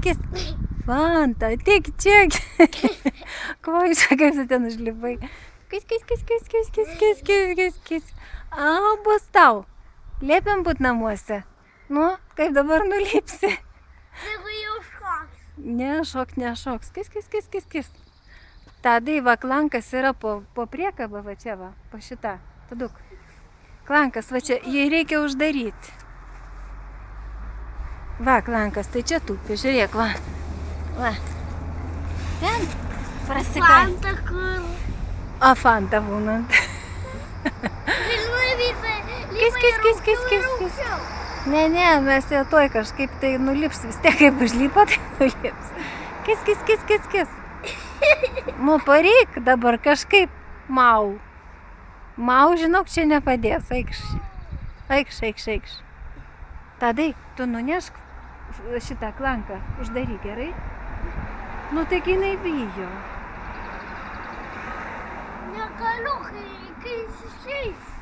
kis. Fanta, tik čia. Kvaiša, kaip tu ten užlipai. Kis. A, bus tau. Liepėm būt namuose. Nu, kaip dabar nulipsi? Jeigu jau šoks. Nešoks. Kis. Tadai, va, klankas yra po priekabą, va čia, va, po šitą. Taduk. Klankas, va čia, jį reikia uždaryti. Va, klankas, tai čia tupi, žiūrėk, va. Va. Ten prasikai. Fanta kur. O, Fanta būnant. Kis. Ne, mes jau toj kažkaip tai nulips, vis tiek kaip užlipo, tai nulips. Kis. Nu, pareik dabar kažkaip mau. Mau, žinok, čia nepadės, eikš. Tadai, tu nunešk šitą klanką, uždaryk gerai. Nu, tai jinai bijo. Negaliu, kai jis išeis.